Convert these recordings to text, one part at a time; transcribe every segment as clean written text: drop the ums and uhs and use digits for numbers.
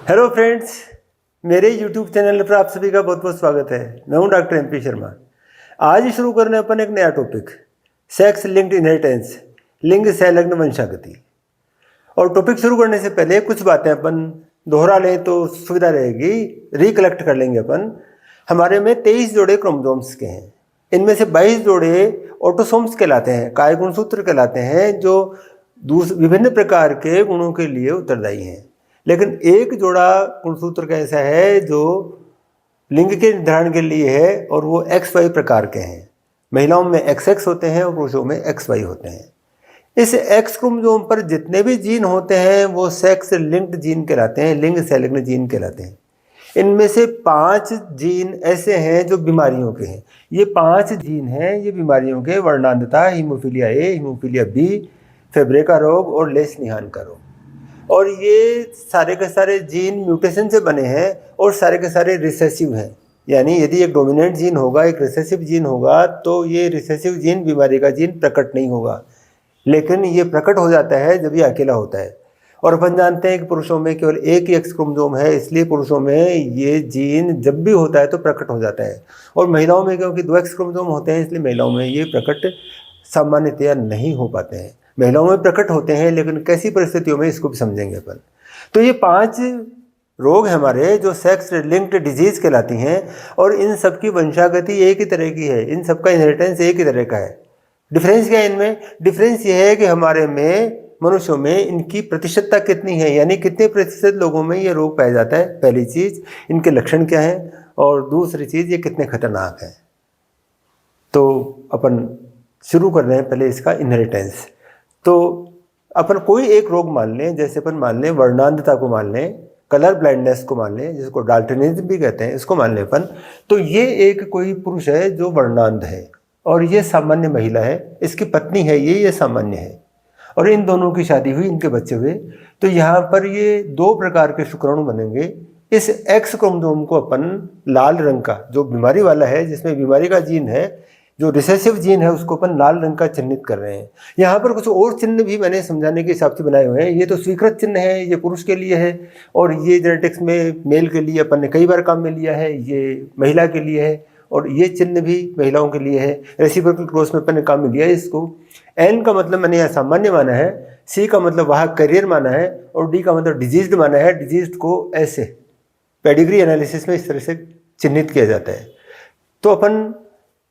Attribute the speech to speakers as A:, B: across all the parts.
A: Hello friends, मेरे YouTube channel पर आप सभी का बहुत बहुत स्वागत है। मैं हूं डॉक्टर MP शर्मा। आज ही शुरू करने अपन एक नया टॉपिक, सेक्स लिंक्ड इनहेरिटेंस, लिंग संलग्न वंशागति। और टॉपिक शुरू करने से पहले कुछ बातें अपन दोहरा लें तो सुविधा रहेगी, रिकलेक्ट कर लेंगे अपन। हमारे में 23 जोड़े क्रोमोसोम्स के हैं। इनमें से 22 जोड़े ऑटोसोम्स कहलाते हैं, काय गुणसूत्र कहलाते हैं, जो विभिन्न प्रकार के गुणों के लिए उत्तरदायी हैं। लेकिन एक जोड़ा गुणसूत्र का ऐसा है जो लिंग के निर्धारण के लिए है, और वो XY प्रकार के हैं। महिलाओं में XX होते हैं और पुरुषों में XY होते हैं। इस X क्रोमोसोम पर जितने भी जीन होते हैं वो सेक्स लिंक्ड जीन कहलाते हैं, लिंग संलग्न जीन कहलाते हैं। इनमें से 5 जीन ऐसे हैं जो बीमारियों के हैं। ये 5 जीन हैं, ये बीमारियों के, वर्णांधता, हीमोफीलिया A, हीमोफीलिया B, फेब्रे का रोग और लेश-निहान का रोग। और ये सारे के सारे जीन म्यूटेशन से बने हैं और सारे के सारे रिसेसिव हैं। यानी यदि एक डोमिनेंट जीन होगा, एक रिसेसिव जीन होगा, तो ये रिसेसिव जीन, बीमारी का जीन प्रकट नहीं होगा, लेकिन ये प्रकट हो जाता है जब ये अकेला होता है। और अपन जानते हैं कि पुरुषों में केवल एक ही X क्रोमोसोम है, इसलिए पुरुषों में ये जीन जब भी होता है तो प्रकट हो जाता है। और महिलाओं में क्योंकि 2 X क्रोमोसोम होते हैं, इसलिए महिलाओं में ये प्रकट सामान्यतया नहीं हो पाते हैं। महिलाओं में प्रकट होते हैं, लेकिन कैसी परिस्थितियों में, इसको भी समझेंगे अपन। तो ये 5 रोग हैं हमारे जो सेक्स लिंक्ड डिजीज कहलाती हैं, और इन सब की वंशागति एक ही तरह की है, इन सब का इनहेरिटेंस एक ही तरह का है। डिफरेंस क्या है इनमें? डिफरेंस ये है कि हमारे में, मनुष्यों में, इनकी प्रतिशतता कितनी है, यानी कितने प्रतिशत लोगों में ये रोग पाया जाता है, पहली चीज़। इनके लक्षण क्या हैं, और दूसरी चीज़ ये कितने खतरनाक हैं। तो अपन शुरू कर रहे हैं पहले इसका इनहेरिटेंस। तो अपन कोई एक रोग मान लें, जैसे अपन मान लें वर्णांधता को मान लें, कलर ब्लाइंडनेस को मान लें, जिसको डाल्टनिज्म भी कहते हैं, इसको मान लें अपन। तो ये एक कोई पुरुष है जो वर्णांध है, और ये सामान्य महिला है, इसकी पत्नी है ये सामान्य है, और इन दोनों की शादी हुई, इनके बच्चे हुए। तो यहाँ पर ये 2 प्रकार के शुक्राणु बनेंगे। इस X क्रोमोसोम को अपन लाल रंग का, जो बीमारी वाला है, जिसमें बीमारी का जीन है, जो रिसेसिव जीन है, उसको अपन लाल रंग का चिन्हित कर रहे हैं। यहाँ पर कुछ और चिन्ह भी मैंने समझाने के हिसाब से बनाए हुए हैं। ये तो स्वीकृत चिन्ह है, ये पुरुष के लिए है, और ये जेनेटिक्स में मेल के लिए अपन ने कई बार काम में लिया है, ये महिला के लिए है, और ये चिन्ह भी महिलाओं के लिए है। रेसिप्रोकल क्रॉस में अपन ने काम में लिया है इसको। N का मतलब मैंने यहाँ सामान्य माना है, C का मतलब वहाँ करियर माना है, और D का मतलब डिजीज्ड माना है। डिजीज्ड को ऐसे पेडिग्री एनालिसिस में इस तरह से चिन्हित किया जाता है। तो अपन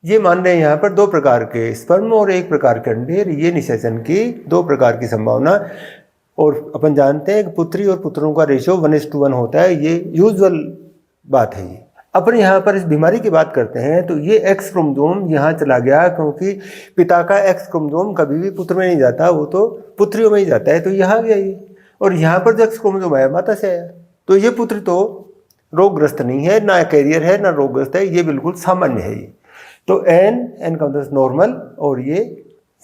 A: ये मान रहे हैं यहाँ पर 2 प्रकार के स्पर्म और 1 प्रकार के अंडे, ये निषेचन की 2 प्रकार की संभावना। और अपन जानते हैं कि पुत्री और पुत्रों का रेशियो 1:1 होता है, ये यूजुअल बात है। ये अपन यहाँ पर इस बीमारी की बात करते हैं तो ये X क्रोमोसोम यहाँ चला गया, क्योंकि पिता का X क्रोमोसोम कभी भी पुत्र में नहीं जाता, वो तो पुत्रियों में ही जाता है। तो यहाँ गया ये, और यहाँ पर जो X क्रोमोसोम आया माता से आया। तो ये पुत्र तो रोगग्रस्त नहीं है, ना कैरियर है, ना रोगग्रस्त है, ये बिल्कुल सामान्य है। ये तो N का मतलब नॉर्मल, और ये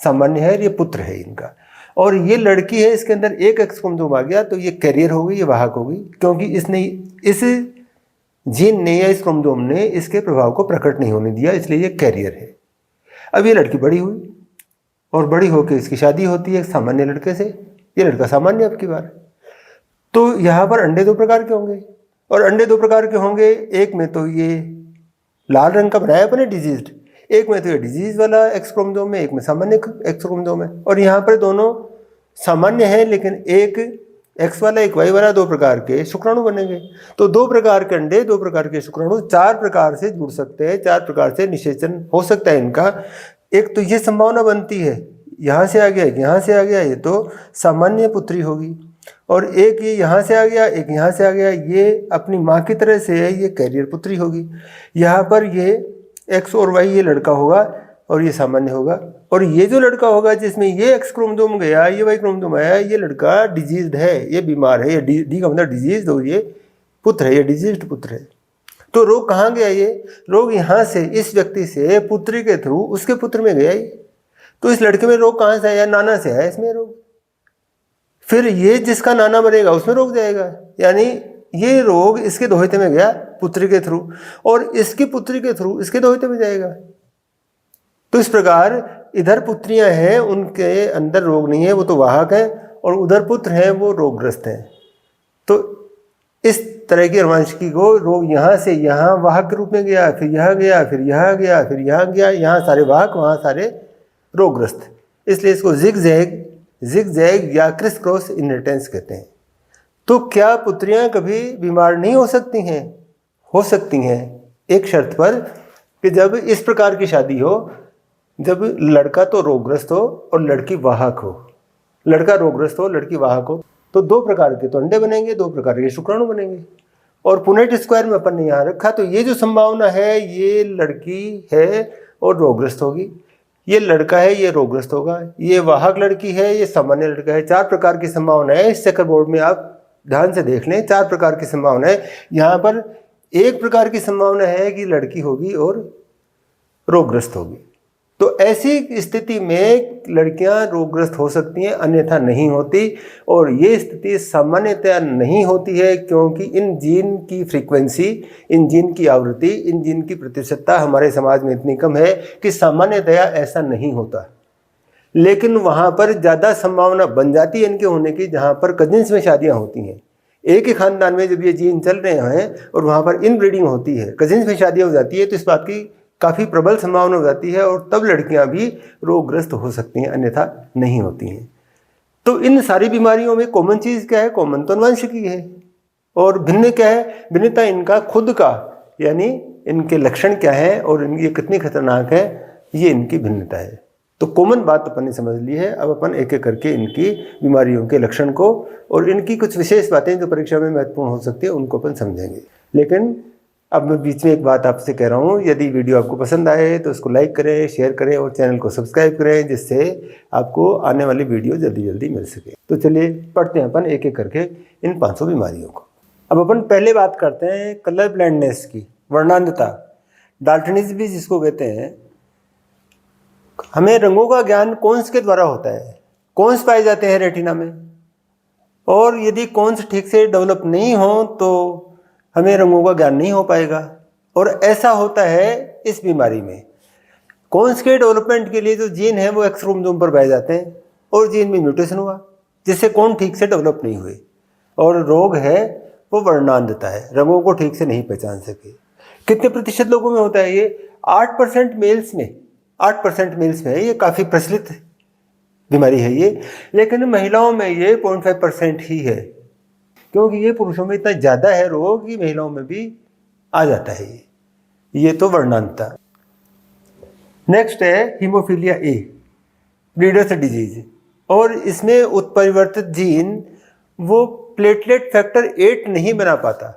A: सामान्य है, ये पुत्र है इनका। और ये लड़की है, इसके अंदर एक X क्रोमोसोम आ गया, तो ये कैरियर होगी, ये वाहक होगी, क्योंकि इसने, इस जीन ने या इस क्रोमोसोम ने इसके प्रभाव को प्रकट नहीं होने दिया, इसलिए ये कैरियर है। अब ये लड़की बड़ी हुई, और बड़ी होकर इसकी शादी होती है एक सामान्य लड़के से। ये लड़का सामान्य अब की बार। तो यहाँ पर अंडे 2 प्रकार के होंगे, और अंडे 2 प्रकार के होंगे। एक में तो ये लाल रंग का बनाया अपने डिजीज्ड, एक में तो ये डिजीज वाला X क्रोमोसोम है, एक में सामान्य X क्रोमोसोम है। और यहाँ पर दोनों सामान्य है, लेकिन एक X वाला एक Y वाला 2 प्रकार के शुक्राणु बनेंगे। तो 2 प्रकार के अंडे, 2 प्रकार के शुक्राणु 4 प्रकार से जुड़ सकते हैं, 4 प्रकार से निषेचन हो सकता है इनका। एक तो ये संभावना बनती है, यहाँ से आ गया, यहाँ से आ गया, ये तो सामान्य पुत्री होगी। और एक ये यहाँ से आ गया, एक यहाँ से आ गया, ये अपनी माँ की तरह से है, ये कैरियर पुत्री होगी। यहाँ पर ये X और Y, ये लड़का होगा और ये सामान्य होगा। और ये जो लड़का होगा जिसमें ये X क्रोमोसोम गया, ये Y क्रोमोसोम आया, ये लड़का डिजीज्ड है, ये बीमार है, ये D का मतलब डिजीज, और ये पुत्र है, ये डिजीज्ड पुत्र है। तो रोग कहाँ गया? ये रोग यहाँ से, इस व्यक्ति से पुत्री के थ्रू उसके पुत्र में गया। तो इस लड़के में रोग कहाँ से आया? नाना से आया इसमें रोग। फिर ये जिसका नाना मरेगा उसमें रोग जाएगा, यानी ये रोग इसके दोहिते में गया पुत्री के थ्रू, और इसकी पुत्री के थ्रू इसके दोहिते में जाएगा। तो इस प्रकार इधर पुत्रियां हैं, उनके अंदर रोग नहीं है, वो तो वाहक हैं, और उधर पुत्र हैं, वो रोगग्रस्त हैं। तो इस तरह की अनुवांशिकी को रोग यहाँ से यहाँ वाहक के रूप में गया, फिर यहाँ गया, फिर यहाँ गया, फिर यहाँ गया, यहाँ सारे वाहक, वहाँ सारे रोगग्रस्त। इसलिए इसको जिग-जैग या क्रिस क्रॉस इनहेरिटेंस कहते हैं। तो क्या पुत्रियां कभी बीमार नहीं हो सकती हैं? हो सकती हैं, एक शर्त पर कि जब इस प्रकार की शादी हो, जब लड़का तो रोगग्रस्त हो और लड़की वाहक हो। लड़का रोगग्रस्त हो, लड़की वाहक हो, तो दो प्रकार के तो अंडे बनेंगे, दो प्रकार के शुक्राणु बनेंगे। और पुनेट स्क्वायर में अपन ने यहाँ रखा, तो ये जो संभावना है, ये लड़की है और रोगग्रस्त होगी, ये लड़का है, ये रोगग्रस्त होगा, ये वाहक लड़की है, ये सामान्य लड़का है। 4 प्रकार की संभावना है। इस चेकर बोर्ड में आप ध्यान से देख लें, 4 प्रकार की संभावना है। यहाँ पर 1 प्रकार की संभावना है कि लड़की होगी और रोगग्रस्त होगी। तो ऐसी स्थिति में लड़कियां रोगग्रस्त हो सकती हैं, अन्यथा नहीं होती। और ये स्थिति सामान्यतया नहीं होती है क्योंकि इन जीन की फ्रीक्वेंसी, इन जीन की आवृत्ति, इन जीन की प्रतिशतता हमारे समाज में इतनी कम है कि सामान्यतया ऐसा नहीं होता। लेकिन वहाँ पर ज़्यादा संभावना बन जाती है इनके होने की, जहाँ पर कजिन्स में शादियाँ होती हैं। एक ही खानदान में जब ये जीन चल रहे हैं और वहाँ पर इनब्रीडिंग होती है, कजिन्स में शादियाँ हो जाती है, तो इस बात की काफ़ी प्रबल संभावना हो जाती है और तब लड़कियां भी रोगग्रस्त हो सकती हैं, अन्यथा नहीं होती हैं। तो इन सारी बीमारियों में कॉमन चीज़ क्या है? कॉमन तो अनुवांशिकी है। और भिन्न क्या है? भिन्नता इनका खुद का, यानी इनके लक्षण क्या है और ये कितनी खतरनाक है, ये इनकी भिन्नता है। तो कॉमन बात अपन ने समझ ली है। अब अपन एक एक करके इनकी बीमारियों के लक्षण को और इनकी कुछ विशेष बातें जो परीक्षा में महत्वपूर्ण हो सकती है उनको अपन समझेंगे। लेकिन अब मैं बीच में एक बात आपसे कह रहा हूँ, यदि वीडियो आपको पसंद आए तो उसको लाइक करें, शेयर करें और चैनल को सब्सक्राइब करें, जिससे आपको आने वाली वीडियो जल्दी जल्दी मिल सके। तो चलिए पढ़ते हैं अपन एक एक करके इन 500 बीमारियों को। अब अपन पहले बात करते हैं कलर ब्लाइंडनेस की, वर्णांधता, डाल्टनिज्म भी जिसको कहते हैं। हमें रंगों का ज्ञान कौन्स के द्वारा होता है। कौन्स पाए जाते हैं रेटिना में, और यदि कौन्स ठीक से डेवलप नहीं हो तो हमें रंगों का ज्ञान नहीं हो पाएगा। और ऐसा होता है इस बीमारी में। कौन्स के डेवलपमेंट के लिए जो जीन है वो एक्स क्रोमोसोम पर पाए जाते हैं और जीन में म्यूटेशन हुआ जिससे कौन ठीक से डेवलप नहीं हुए, और रोग है वो वर्णांधता है, रंगों को ठीक से नहीं पहचान सके। कितने प्रतिशत लोगों में होता है ये? 8% मेल्स में, 8% मेल्स में है। ये काफ़ी प्रचलित बीमारी है ये, लेकिन महिलाओं में ये 0.5% ही है, क्योंकि ये पुरुषों में इतना ज़्यादा है रोग कि महिलाओं में भी आ जाता है ये तो वर्णांधता। नेक्स्ट है हीमोफीलिया ए, ब्रीडर्स डिजीज, और इसमें उत्परिवर्तित जीन वो प्लेटलेट फैक्टर 8 नहीं बना पाता।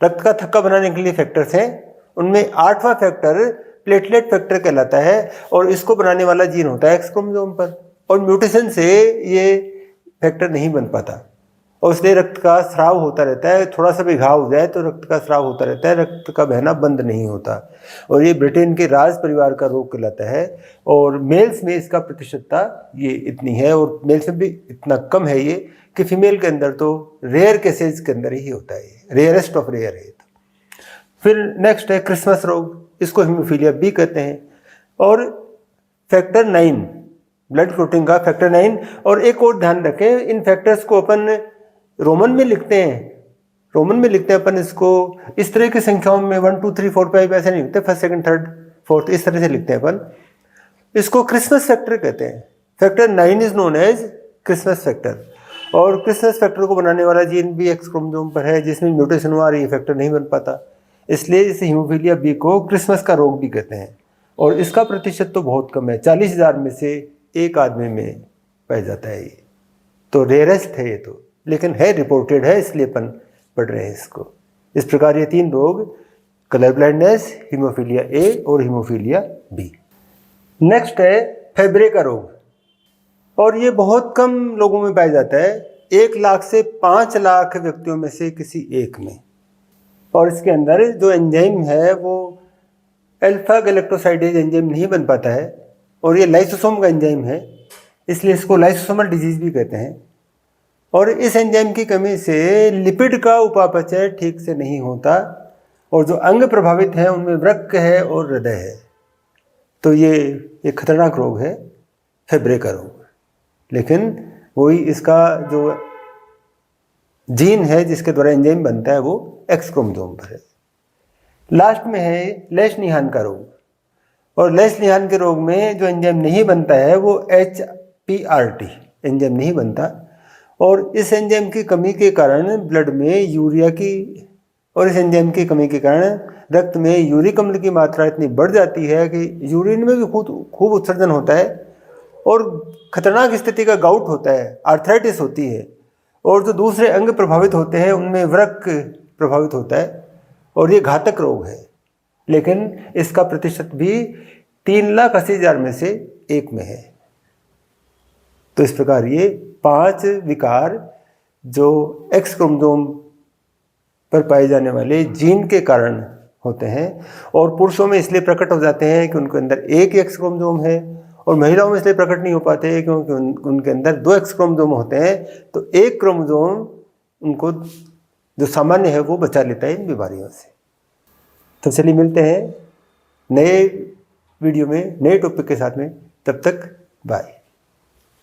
A: रक्त का थक्का बनाने के लिए फैक्टर्स हैं, उनमें 8वां फैक्टर प्लेटलेट फैक्टर कहलाता है और इसको बनाने वाला जीन होता है एक्स क्रोमोसोम पर, और म्यूटेशन से ये फैक्टर नहीं बन पाता और इसलिए रक्त का स्राव होता रहता है। थोड़ा सा भी घाव हो जाए तो रक्त का स्राव होता रहता है, रक्त का बहना बंद नहीं होता, और ये ब्रिटेन के राज परिवार का रोग कहलाता है। और मेल्स में इसका प्रतिशतता ये इतनी है, और मेल्स में भी इतना कम है ये कि फीमेल के अंदर तो रेयर केसेज के अंदर ही होता है, रेयरेस्ट ऑफ रेयर है। फिर नेक्स्ट है क्रिसमस रोग, इसको हीमोफीलिया बी कहते हैं। और फैक्टर 9, ब्लड क्लॉटिंग का फैक्टर 9। और एक और ध्यान रखें, इन फैक्टर्स को अपन रोमन में लिखते हैं, रोमन में लिखते हैं अपन इसको इस तरह की संख्याओं में 1 2 3 4 5 ऐसे नहीं लिखते, 1st 2nd 3rd 4th इस तरह से लिखते हैं अपन। इसको क्रिसमस फैक्टर कहते हैं। Factor 9 is known as Christmas factor, और क्रिसमस फैक्टर को बनाने वाला जीन भी एक्स क्रोमोसोम पर है जिसमें म्यूटेशन हुआ और ये फैक्टर नहीं बन पाता, इसलिए इस हीमोफीलिया बी को क्रिसमस का रोग भी कहते हैं। और इसका प्रतिशत तो बहुत कम है, 40,000 में से एक आदमी में पाया जाता है ये, तो रेयरेस्ट है ये तो, लेकिन है रिपोर्टेड है, इसलिए अपन पढ़ रहे हैं इसको। इस प्रकार ये 3 रोग, कलर ब्लाइंडनेस, हीमोफीलिया ए और हीमोफीलिया बी। नेक्स्ट है फेब्रे का रोग, और ये बहुत कम लोगों में पाया जाता है, 1 लाख से 5 लाख व्यक्तियों में से किसी एक में। और इसके अंदर जो एंजाइम है वो अल्फा गैलेक्टोसाइडेज एंजाइम नहीं बन पाता है, और ये लाइसोसोम का एंजाइम है, इसलिए इसको लाइसोसोमल डिजीज भी कहते हैं। और इस एंजाइम की कमी से लिपिड का उपापचय ठीक से नहीं होता, और जो अंग प्रभावित हैं उनमें वृक्क है और हृदय है। तो ये खतरनाक रोग है फेब्रे का रोग। लेकिन वही इसका जो जीन है जिसके द्वारा एंजाइम बनता है वो एक्स क्रोमोसोम पर है। लास्ट में है लेश-निहान का रोग, और लेश-निहान के रोग में जो एंजाइम नहीं बनता है वो HPRT एंजाइम नहीं बनता, और इस एंजाइम की कमी के कारण ब्लड में यूरिया की और इस एंजाइम की कमी के कारण रक्त में यूरिक अम्ल की मात्रा इतनी बढ़ जाती है कि यूरिन में भी खूब उत्सर्जन होता है और खतरनाक स्थिति का गाउट होता है, आर्थराइटिस होती है, और जो दूसरे अंग प्रभावित होते हैं उनमें वृक्क प्रभावित होता है, और ये घातक रोग है। लेकिन इसका प्रतिशत भी 3,80,000 में से 1 में है। तो इस प्रकार ये 5 विकार जो एक्स क्रोमोसोम पर पाए जाने वाले जीन के कारण होते हैं, और पुरुषों में इसलिए प्रकट हो जाते हैं कि उनके अंदर एक एक्स क्रोमोसोम है, और महिलाओं में इसलिए प्रकट नहीं हो पाते हैं क्योंकि उनके अंदर 2 एक्स क्रोमोसोम होते हैं। तो एक क्रोमोसोम उनको जो सामान्य है वो बचा लेता है इन बीमारियों से। तो चलिए मिलते हैं नए वीडियो में नए टॉपिक के साथ में, तब तक बाय।